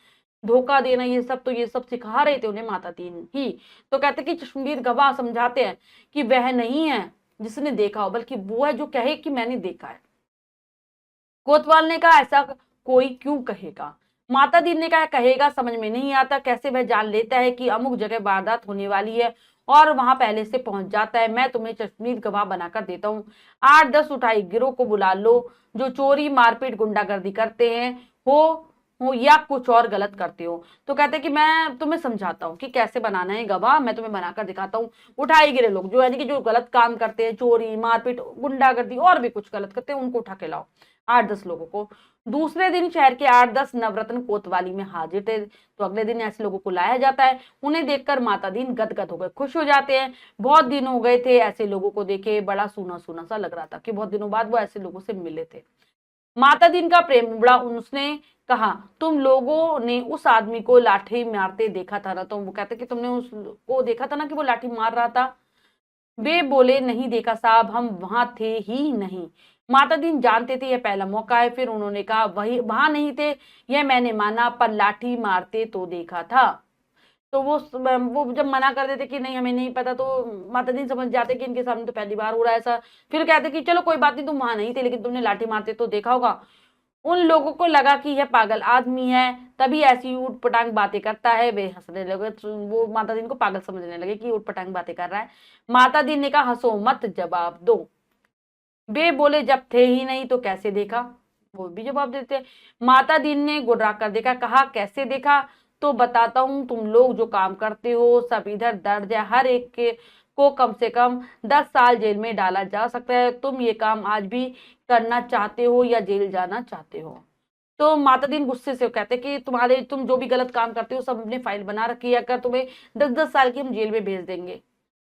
Speaker 1: धोखा देना, ये सब, तो ये सब सिखा रहे थे उन्हें माता दीन ही। तो कहते कि चश्मदीद गवाह समझाते हैं कि वह नहीं है जिसने देखा हो, बल्कि वो है जो कहे कि मैंने देखा है। कोतवाल ने कहा, ऐसा कोई क्यों कहेगा। माता दीन ने कहा, कहेगा समझ में नहीं आता, कैसे वह जान लेता है कि अमुक जगह वारदात होने वाली है और वहां पहले से पहुंच जाता है। मैं तुम्हें चश्मदीद गवाह बनाकर देता हूँ, 8-10 उठाई गिरोह को बुला लो, जो चोरी मारपीट गुंडागर्दी करते हैं, हो या कुछ और गलत करते हो। तो कहते हैं कि मैं तुम्हें समझाता हूँ कि कैसे बनाना है गवाह, मैं तुम्हें बनाकर दिखाता हूँ। उठाई गिरे लोग जो यानी कि जो गलत काम करते हैं, चोरी मारपीट गुंडागर्दी और भी कुछ गलत करते हैं, उनको उठा के लाओ, 8-10 लोगों को। दूसरे दिन शहर के 8-10 नवरत्न कोतवाली में हाजिर थे। तो अगले दिन ऐसे लोगों को लाया जाता है। उन्हें देखकर माता दीन गदगद हो गए, खुश हो जाते हैं। बहुत दिन हो गए थे ऐसे लोगों को देखे, बड़ा सूना सूना सा लग रहा था कि बहुत दिनों बाद वो ऐसे लोगों से मिले थे। माता दीन का प्रेम उमड़ा, उसने कहा, तुम लोगों ने उस आदमी को लाठी मारते देखा था ना। तो वो कहते कि तुमने उसको देखा था ना कि वो लाठी मार रहा था। वे बोले, नहीं देखा साहब, हम वहां थे ही नहीं। माता दीन जानते थे यह पहला मौका है। फिर उन्होंने कहा, वही वहां नहीं थे यह मैंने माना, पर लाठी मारते तो देखा था। तो वो जब मना कर देते कि नहीं हमें नहीं पता, तो माता दीन समझ जाते कि इनके सामने तो पहली बार हो रहा है ऐसा। फिर कहते कि चलो कोई बात नहीं, तुम वहां नहीं थे लेकिन तुमने लाठी मारते तो देखा होगा। उन लोगों को लगा कि यह पागल आदमी है, तभी ऐसी ऊट पटांग बातें करता है। वे हंसने लगे, तो वो माता दीन को पागल समझने लगे कि ऊट पटांग बातें कर रहा है। माता दीन ने कहा, हंसो मत, जवाब दो। वे बोले, जब थे ही नहीं तो कैसे देखा। वो भी जवाब देते। माता दीन ने गुर्रा कर देखा, कहा कैसे देखा, तो बताता हूँ। तुम लोग जो काम करते हो सब इधर दर्ज है, हर एक के को कम से कम 10 साल जेल में डाला जा सकता है। तुम ये काम आज भी करना चाहते हो या जेल जाना चाहते हो। तो माता दीन गुस्से से कहते कि तुम जो भी गलत काम करते हो सब अपने फाइल बना रखी है, अगर तुम्हें 10-10 साल की हम जेल में भेज देंगे,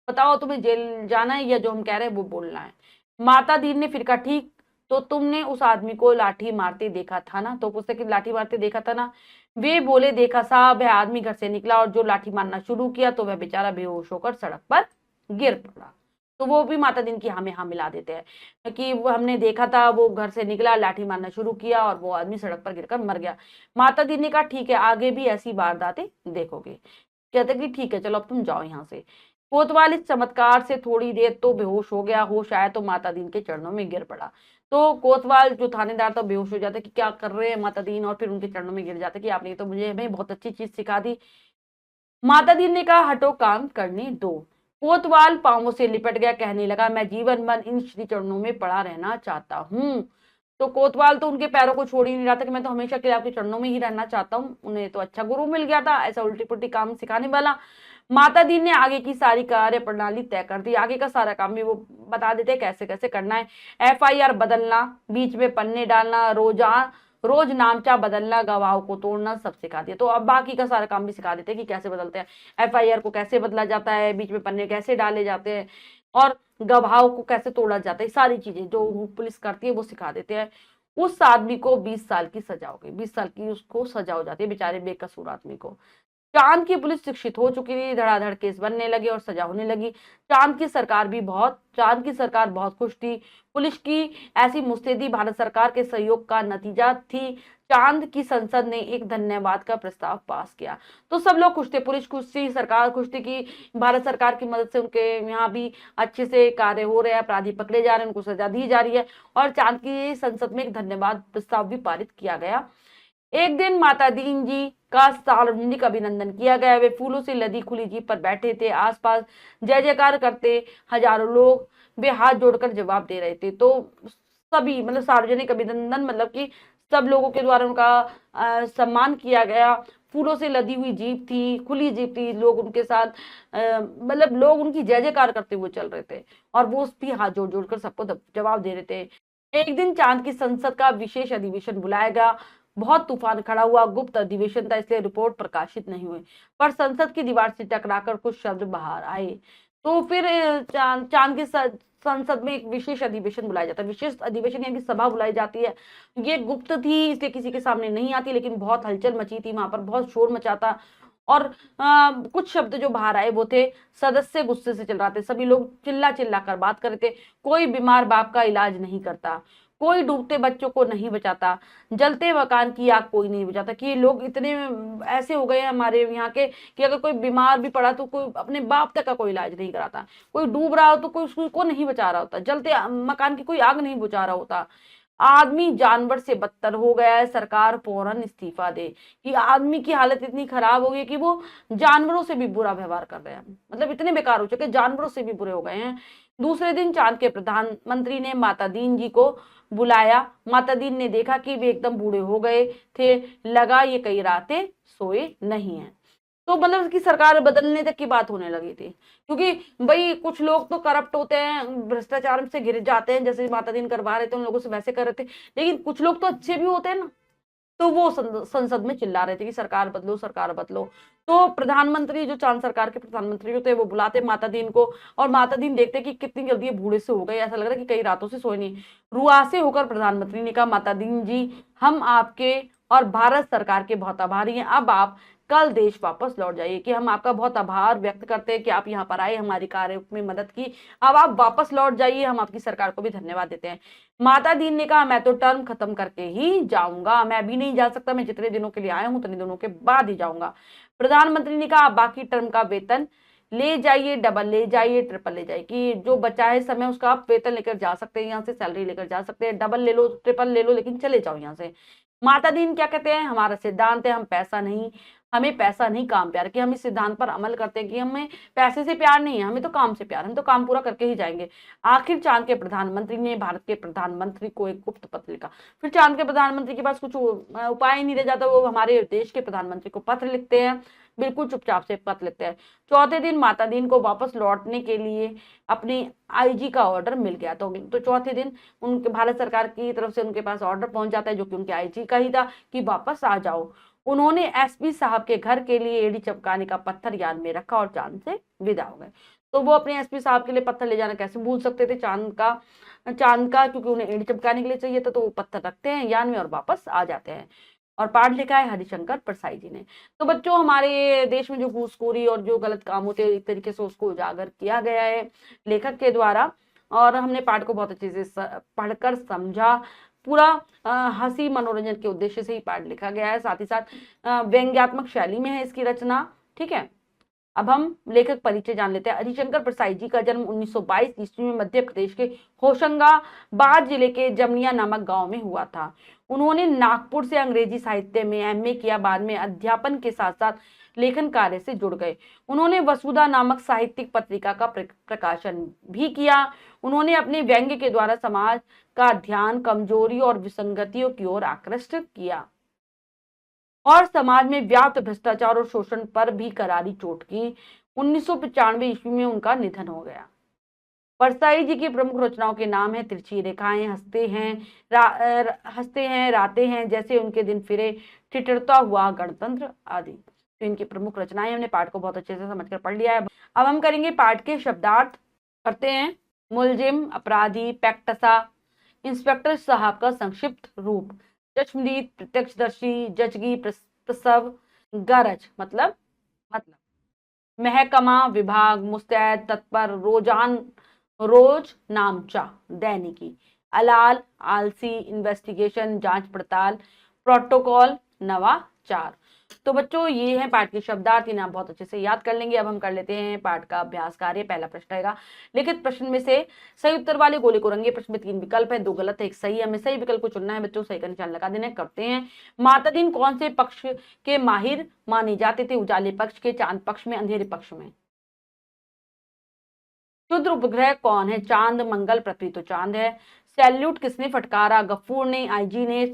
Speaker 1: बताओ तुम्हें जेल जाना है या जो हम कह रहे हैं वो बोलना है। माता दीन ने फिर कहा ठीक, तो तुमने उस आदमी को लाठी मारते देखा था ना? तो पूछते कि लाठी मारते देखा था ना? वे बोले देखा साहब, वह आदमी घर से निकला और जो लाठी मारना शुरू किया तो वह बेचारा बेहोश होकर सड़क पर गिर पड़ा। तो वो भी माता दीन की हाँ में हाँ मिला देते हैं कि वो हमने देखा था, वो घर से निकला, लाठी मारना शुरू किया और वो आदमी सड़क पर गिरकर मर गया। माता दीन ने कहा ठीक है, आगे भी ऐसी वारदातें देखोगे। कहते कि ठीक है चलो अब तुम जाओ यहाँ से। कोतवाल इस चमत्कार से थोड़ी देर तो बेहोश हो गया, होश आया तो माता दीन के चरणों में गिर पड़ा। तो कोतवाल जो थानेदार था बेहोश हो जाता कि क्या कर रहे हैं माता दीन, और फिर उनके चरणों में गिर जाता कि आपने तो मुझे हमें बहुत अच्छी चीज सिखा दी। माता दीन ने कहा हटो काम करने दो। कोतवाल पांवों से लिपट गया, कहने लगा मैं जीवन भर इन श्री चरणों में पड़ा रहना चाहता हूँ। तो कोतवाल तो उनके पैरों को छोड़ ही नहीं रहा था कि मैं तो हमेशा के लिए आपके चरणों में ही रहना चाहता हूँ। उन्हें तो अच्छा गुरु मिल गया था, ऐसा उल्टी पुल्टी काम सिखाने वाला। माता दीन ने आगे की सारी कार्य प्रणाली तय कर दी, आगे का सारा काम भी वो बता देते कैसे कैसे करना है। FIR बदलना, बीच में पन्ने डालना, रोज नामचा बदलना, गवाहों को तोड़ना, सब सिखा दिया। तो अब बाकी का सारा काम भी सिखा देते हैं कि कैसे बदलते हैं, FIR को कैसे बदला जाता है, बीच में पन्ने कैसे डाले जाते हैं और गवाहों को कैसे तोड़ा जाता है। सारी चीजें जो पुलिस करती है वो सिखा देते हैं। उस आदमी को 20 साल की सजा हो गई, 20 साल की उसको सजा हो जाती है बेचारे बेकसूर आदमी को। चांद की पुलिस शिक्षित हो चुकी थी, धड़ाधड़ केस बनने लगे और सजा होने लगी। चांद की सरकार बहुत खुश थी। पुलिस की ऐसी मुस्तैदी भारत सरकार के सहयोग का नतीजा थी। चांद की संसद ने एक धन्यवाद का प्रस्ताव पास किया। तो सब लोग खुश थे, पुलिस खुश थी, सरकार खुश थी कि भारत सरकार की मदद से उनके यहाँ भी अच्छे से कार्य हो रहे हैं, अपराधी पकड़े जा रहे हैं, उनको सजा दी जा रही है। और चांद की संसद में एक धन्यवाद प्रस्ताव भी पारित किया गया। एक दिन माता दीन जी का सार्वजनिक अभिनंदन किया गया। वे फूलों से लदी खुली जीप पर बैठे थे, आसपास जय जयकार करते हजारों लोग वे हाथ जोड़कर जवाब दे रहे थे। तो सभी मतलब सार्वजनिक अभिनंदन मतलब कि सब लोगों के द्वारा उनका सम्मान किया गया। फूलों से लदी हुई जीप थी, खुली जीप थी, लोग उनके साथ मतलब लोग उनकी जय जयकार करते हुए चल रहे थे और वो भी हाथ जोड़ जोड़कर सबको जवाब दे रहे थे। एक दिन चांद की संसद का विशेष अधिवेशन बुलाया गया। बहुत तूफान खड़ा हुआ, गुप्त अधिवेशन था इसलिए रिपोर्ट प्रकाशित नहीं हुई, पर संसद की दीवार से टकराकर कुछ शब्द बाहर आए। तो फिर चांद की संसद में एक विशेष अधिवेशन बुलाया जाता है। विशेष अधिवेशन यानी सभा बुलाई जाती है। ये गुप्त थी इसलिए किसी के सामने नहीं आती, लेकिन बहुत हलचल मची थी वहां पर, बहुत शोर मचा था। और कुछ शब्द जो बाहर आए वो थे सदस्य गुस्से से चल रहे थे, सभी लोग चिल्ला चिल्ला कर बात कर रहे थे। कोई बीमार बाप का इलाज नहीं करता, कोई डूबते बच्चों को नहीं बचाता, जलते मकान की आग कोई नहीं बुझाता। कि लोग इतने ऐसे हो गए हैं हमारे यहाँ के कि अगर कोई बीमार भी पड़ा तो कोई अपने बाप तक का कोई इलाज नहीं कराता, कोई डूब रहा हो तो कोई उसको नहीं बचा रहा होता, जलते मकान की कोई आग नहीं बुझा रहा होता। आदमी जानवर से बदतर हो गया है, सरकार फौरन इस्तीफा दे। कि आदमी की हालत इतनी खराब हो गई कि वो जानवरों से भी बुरा व्यवहार कर रहे हैं, मतलब इतने बेकार हो चुके, जानवरों से भी बुरे हो गए हैं। दूसरे दिन चांद के प्रधानमंत्री ने माता दीन जी को बुलाया। माता दीन ने देखा कि वे एकदम बूढ़े हो गए थे, लगा ये कई रातें सोए नहीं है। तो मतलब कि सरकार बदलने तक की बात होने लगी थी, क्योंकि भाई कुछ लोग तो करप्ट होते हैं, भ्रष्टाचार से घिर जाते हैं, जैसे माता दीन करवा रहे थे उन लोगों से वैसे कर रहे थे, लेकिन कुछ लोग तो अच्छे भी होते हैं ना। तो वो संसद में चिल्ला रहे थे कि सरकार बदलो, सरकार बदलो। तो प्रधानमंत्री जो चांद सरकार के प्रधानमंत्री होते हैं वो बुलाते माता दीन को, और माता दीन देखते कि कितनी जल्दी ये बूढ़े से हो गए, ऐसा लग रहा है कि कई रातों से सोए नहीं। रुआसे होकर प्रधानमंत्री ने कहा माता दीन जी, हम आपके और भारत सरकार के बहुत आभारी हैं, अब आप कल देश वापस लौट जाइए। कि हम आपका बहुत आभार व्यक्त करते हैं कि आप यहाँ पर आए, हमारी कार्य में मदद की, अब आप वापस लौट जाइए, हम आपकी सरकार को भी धन्यवाद देते हैं। माता दीन ने कहा मैं तो टर्म खत्म करके ही जाऊंगा, मैं अभी नहीं जा सकता, मैं जितने दिनों के लिए आया हूं उतने दिनों के बाद ही जाऊंगा। प्रधानमंत्री ने कहा बाकी टर्म का वेतन ले जाइए, डबल ले जाइए, ट्रिपल ले जाइए, कि जो बचा है समय उसका आप वेतन लेकर जा सकते हैं, यहाँ से सैलरी लेकर जा सकते हैं, डबल ले लो, ट्रिपल ले लो, लेकिन चले जाओ यहाँ से। माता दीन क्या कहते हैं, हमारा सिद्धांत है, हमें पैसा नहीं काम प्यार, कि हम इस सिद्धांत पर अमल करते हैं कि हमें पैसे से प्यार नहीं है, हमें तो काम से प्यार, हम तो काम पूरा करके ही जाएंगे। आखिर चांद के प्रधानमंत्री ने भारत के प्रधानमंत्री को एक गुप्त पत्र लिखा। फिर चांद के प्रधानमंत्री के पास कुछ उपाय नहीं रह जाता, वो हमारे देश के प्रधानमंत्री को पत्र लिखते हैं बिल्कुल चुपचाप से पत लेते हैं। चौथे दिन माता दीन को वापस लौटने के लिए अपनी आईजी का ऑर्डर मिल गया। तो चौथे दिन उनके भारत सरकार की तरफ से उनके पास ऑर्डर पहुंच जाता है, जो कि उनके आईजी का ही था, कि वापस आ जाओ। उन्होंने एसपी साहब के घर के लिए एड़ी चमकाने का पत्थर याद में रखा और चांद से विदा हो गए। तो वो अपने एसपी साहब के लिए पत्थर ले जाना कैसे भूल सकते थे, चांद का क्योंकि उन्हें एड़ी चमकाने के लिए चाहिए था, तो वो पत्थर रखते हैं यान में और वापस आ जाते हैं। और पाठ लिखा है हरिशंकर परसाई जी ने। तो बच्चों, हमारे देश में जो घूसखोरी और जो गलत काम होते हैं, एक तरीके से उसको उजागर किया गया है लेखक के द्वारा, और हमने पाठ को बहुत अच्छे से पढ़कर समझा। पूरा हंसी मनोरंजन के उद्देश्य से ही पाठ लिखा गया है, साथ ही साथ व्यंग्यात्मक शैली में है इसकी रचना। ठीक है, अब हम लेखक परिचय जान लेते हैं। हरिशंकर परसाई जी का जन्म 1922 ईस्वी में मध्य प्रदेश के होशंगाबाद जिले के जमनिया नामक गांव में हुआ था। उन्होंने नागपुर से अंग्रेजी साहित्य में एमए किया। बाद में अध्यापन के साथ साथ लेखन कार्य से जुड़ गए। उन्होंने वसुधा नामक साहित्यिक पत्रिका का प्रकाशन भी किया। उन्होंने अपने व्यंग्य के द्वारा समाज का ध्यान कमजोरी और विसंगतियों की ओर आकृष्ट किया और समाज में व्याप्त भ्रष्टाचार और शोषण पर भी करारी चोट की। 1995 ईस्वी में उनका निधन हो गया। परसाई जी की प्रमुख रचनाओं के नाम है तिरछी रेखाएं, हंसते हैं राते हैं, जैसे उनके दिन फिरे, ठिठुरता हुआ गणतंत्र आदि। तो इनकी प्रमुख रचनाएं, हमने पाठ को बहुत अच्छे से समझकर पढ़ लिया है। अब हम करेंगे पाठ के शब्दार्थ। करते हैं। मुलजिम, अपराधी, पैक्टसा, इंस्पेक्टर साहब का संक्षिप्त रूप, चश्मदीद, प्रत्यक्षदर्शी, जचगी, प्रसव, गरज मतलब महकमा, विभाग, मुस्तैद, तत्पर, रोज, नामचा, दैनिकी, अलाल, आलसी, इन्वेस्टिगेशन, जांच पड़ताल, प्रोटोकॉल, नवाचार। तो बच्चों, ये है पाठ के शब्दार्थ, इन्हें आप बहुत अच्छे से याद कर लेंगे। अब हम कर लेते हैं पाठ का अभ्यास कार्य। पहला प्रश्न रहेगा, लिखित प्रश्न में से सही उत्तर वाले गोले को रंगे। प्रश्न में 3 विकल्प है, 2 गलत है, 1 सही है। हमें सही विकल्प को चुनना है बच्चों, सही का निशान लगा देना है। करते हैं। माता दीन कौन से पक्ष के माहिर माने जाते थे? उजाले पक्ष के, चांद पक्ष में, अंधेरे पक्ष में। क्षुद्र उपग्रह कौन है? चांद, मंगल, पृथ्वी। तो चांद है। सैल्यूट किसने फटकारा? गफूर ने, आईजी ने,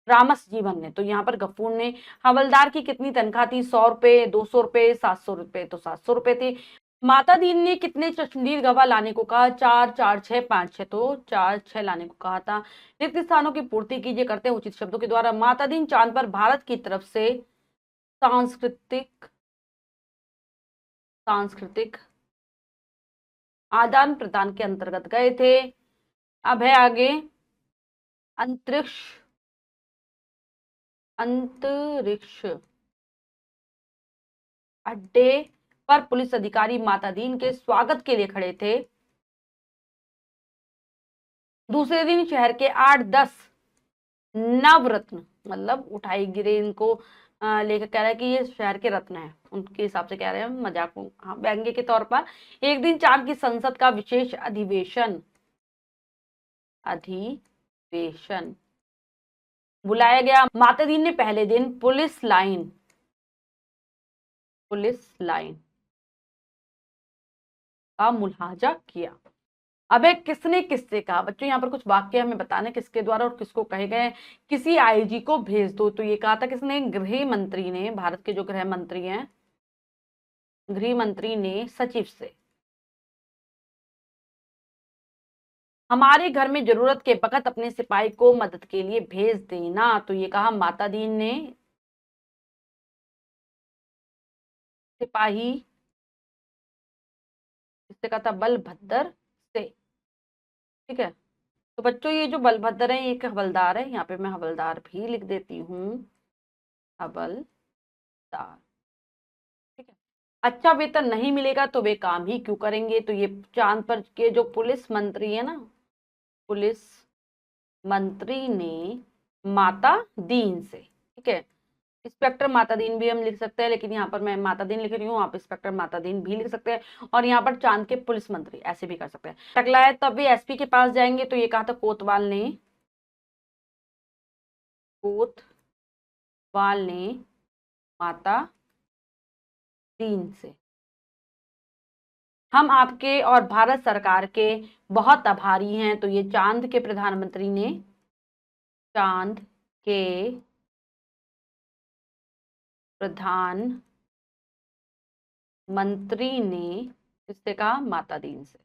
Speaker 1: रामस जीवन ने। तो यहाँ पर गफूर ने। हवलदार की कितनी तनख्वाह थी? 100 रुपए, 200 रुपए, 700 रुपए। तो 700 रुपए थी। माता दीन ने कितने चश्मदीद गवाह लाने को कहा? 4, 4, 6, 5, 6। तो 4, 6 लाने को कहा था। रिक्त स्थानों की पूर्ति कीजिए, करते हैं उचित शब्दों के द्वारा। माता दीन चांद पर भारत की तरफ से सांस्कृतिक आदान प्रदान के अंतर्गत गए थे। अब है आगे अंतरिक्ष अड्डे पर पुलिस अधिकारी माता दीन के स्वागत के लिए खड़े थे। दूसरे दिन शहर के 8-10 नवरत्न मतलब उठाई गिरे, इनको लेकर कह रहा है कि ये शहर के रत्न है, उनके हिसाब से कह रहे हैं, मजाक व्यंग्य के तौर पर। एक दिन चांद की संसद का विशेष अधिवेशन बुलाया गया। माता दीन ने पहले दिन पुलिस लाइन का मुलाहाजा किया। अब एक किसने किससे कहा? बच्चों, यहाँ पर कुछ वाक्य हमें बताने किसके द्वारा और किसको कहे गए। किसी आईजी को भेज दो। तो ये कहा था किसने? गृह मंत्री ने। भारत के जो गृह मंत्री हैं, गृह मंत्री ने सचिव से। हमारे घर में जरूरत के वक्त अपने सिपाही को मदद के लिए भेज देना। तो ये कहा माता दीन ने सिपाही, इससे कहा था बलभद्र से। ठीक है, तो बच्चों ये जो बलभद्र है, एक हवलदार है। यहाँ पे मैं हवलदार भी लिख देती हूँ, हवलदार। ठीक है, अच्छा वेतन नहीं मिलेगा तो वे काम ही क्यों करेंगे? तो ये चांद पर के जो पुलिस मंत्री है ना, पुलिस मंत्री ने माता दीन से। ठीक है, इंस्पेक्टर माता दीन भी हम लिख सकते हैं, लेकिन यहाँ पर मैं माता दीन लिख रही हूँ, आप इंस्पेक्टर माता दीन भी लिख सकते हैं। और यहाँ पर चांद के पुलिस मंत्री ऐसे भी कर सकते हैं। टकला है तब भी एसपी के पास जाएंगे। तो ये कहा था कोतवाल ने माता दीन से। हम आपके और भारत सरकार के बहुत आभारी हैं। तो ये चांद के प्रधानमंत्री ने, चांद के प्रधान मंत्री ने किससे कहा? माता दीन से।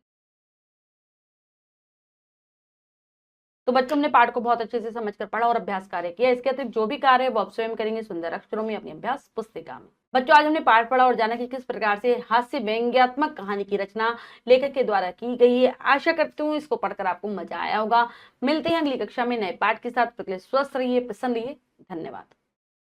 Speaker 1: तो बच्चों, हमने पाठ को बहुत अच्छे से समझकर पढ़ा और अभ्यास कार्य किया। इसके अतिरिक्त जो भी कार्य है वो आप स्वयं करेंगे सुंदर अक्षरों में अपनी अभ्यास पुस्तिका में। बच्चों, आज हमने पाठ पढ़ा और जाना कि किस प्रकार से हास्य व्यंग्यात्मक कहानी की रचना लेखक के द्वारा की गई है। आशा करती हूँ इसको पढ़कर आपको मजा आया होगा। मिलते हैं अगली कक्षा में नए पाठ के साथ। तब तक के लिए स्वस्थ रहिए, प्रसन्न रहिए। धन्यवाद।